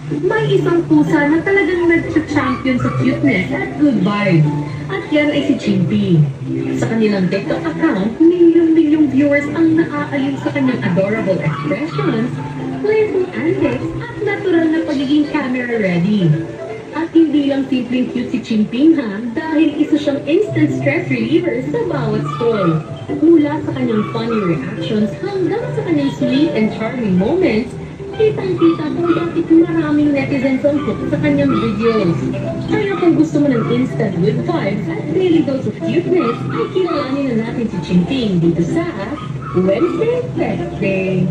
May isang pusa na talagang nag-champion sa cuteness at good vibes. At yan ay si Chimpy. Sa kanilang TikTok account, milyong-milyong viewers ang naaaliw sa kanyang adorable expressions, playful antics, at natural na pagiging camera ready. At hindi lang simpleng cute si Chimping ha, dahil isa siyang instant stress reliever sa bawat scroll. Mula sa kanyang funny reactions hanggang sa kanyang sweet and charming moments, kitang-kita kung bakit maraming netizens ang hooked sa kanyang videos. Kaya kung gusto mo ng instant good vibes at daily dose of cuteness, ay kilalanin na natin si Chimping dito sa Wednesday Thursday.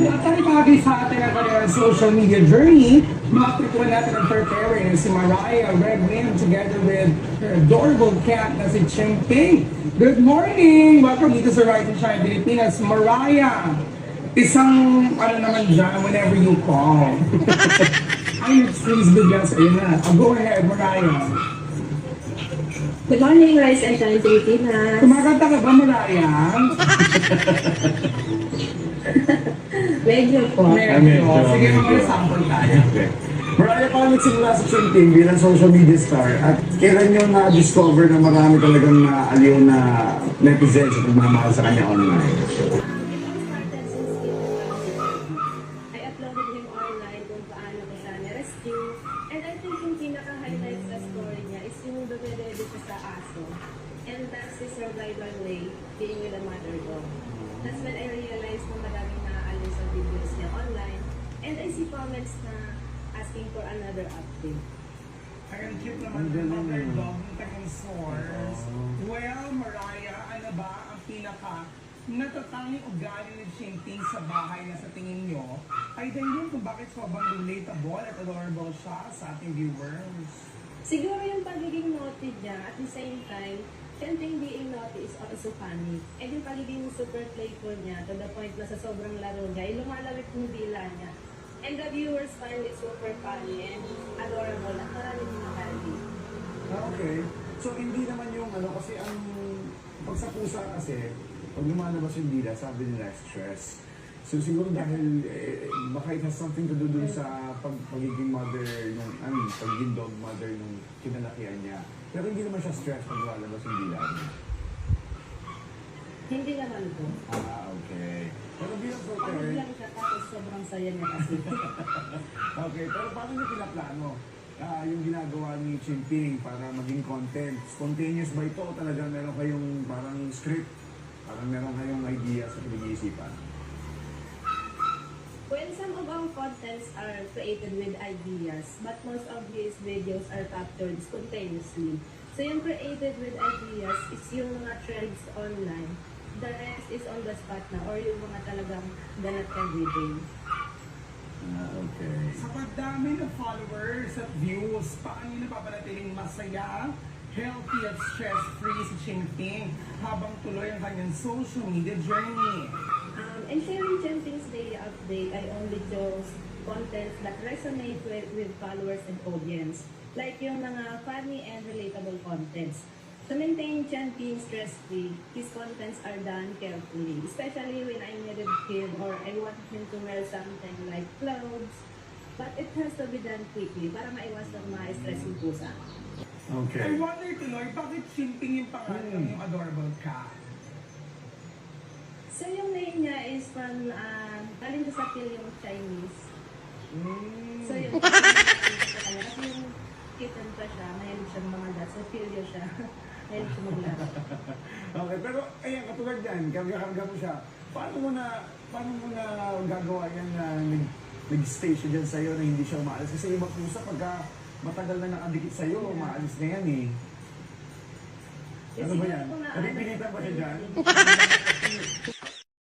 At tayo pagi sa ating ang kanyang social media journey, makapituan natin ang third pairing si Mariah Redwin together with her adorable cat na si Chimping. Good morning! Welcome dito sa Rise and Shine Pilipinas. Mariah, isang ano naman dyan whenever you call. Ay, please bigyan sa iyo na. Go ahead, Mariah. Good morning, Rise and Shine Pilipinas. Kumakanta ka ba, Mariah? Medyo po. Medyo. Sige, mga sample tayo. Mariah, paano nagsimula sa Chimping bilang social media star? At kailan nyo na-discover na marami talagang naaliw na netizens at nagmamahal sa kanya online? I uploaded him online kung paano ko siya na-rescue. And I think yung pinaka-highlight sa story niya is yung dumedede siya sa aso. And that's his survival way, being with a mother dog. That's when I realized na maraming naaaliw sa videos niya online. And I see comments na asking for another update. Ay, ang cute naman ng mother dog ng tagang source. Well, Mariah, ano ba ang pinaka natatanging ugali ni Chimping sa bahay na sa tingin nyo ay dahilan kung bakit sobrang relatable at adorable siya sa ating viewers? Siguro yung pagiging naughty niya at the same time, Chimping being naughty is also funny. And yung pagiging super playful niya to the point na sa sobrang laro niya, yung lumalawit yung dila niya. And the viewers find it super funny and adorable at maraming mga candy. Okay. So hindi naman yung ano, kasi ang pag sa pusa kasi, pag lumalabas yung dila, sabi nila stress. So siguro dahil baka it has something to do dun sa pagiging mother nung, pagiging dog mother nung kinalakihan niya. Pero hindi naman siya stress pag lumalabas yung dila niya. Hindi naman po. Okay. Pero bilang for Pagod parent, lang siya tapos sobrang saya niya kasi. okay, pero paano niyo pinaplano yung ginagawa ni Chimping para maging content? Spontaneous ba ito o talagang meron kayong parang script? Parang meron kayong idea sa pinag-iisipan? Well, some of our contents are created with ideas, but most of these videos are captured spontaneously. So yung created with ideas is yung mga trends online. The rest is on the spot na or yung mga talagang ganap everyday. Okay. Sa pagdami ng followers at views, paano nyo napapanatiling masaya, healthy at stress-free si Chimping habang tuloy ang kanyang social media journey? And sharing Chimping's daily update, I only chose contents that resonate with followers and audience. Like yung mga funny and relatable contents. To maintain Chimping stress-free, his contents are done carefully, especially when I needed him or I want him to wear something like clothes. But it has to be done quickly para maiwasan ma-stress yung pusa. Okay. I wonder tuloy, bakit Chimping yung pangalan ng yung adorable cat? So yung name niya is from, galing sa Phil yung Chinese. So yung kasi yung kitten pa siya, mahilig siyang mga dat. So Philio siya, mahilig siya maglaro. Okay, pero ayan, katulad yan, karga-karga mo siya. Paano mo na gagawa yan na nag-stay siya dyan sa'yo na hindi siya umaalis? Kasi iba pusa, pagka matagal na nakadikit sa'yo, umaalis na yan eh. Ano ba yan? Napipilitan ba siya dyan?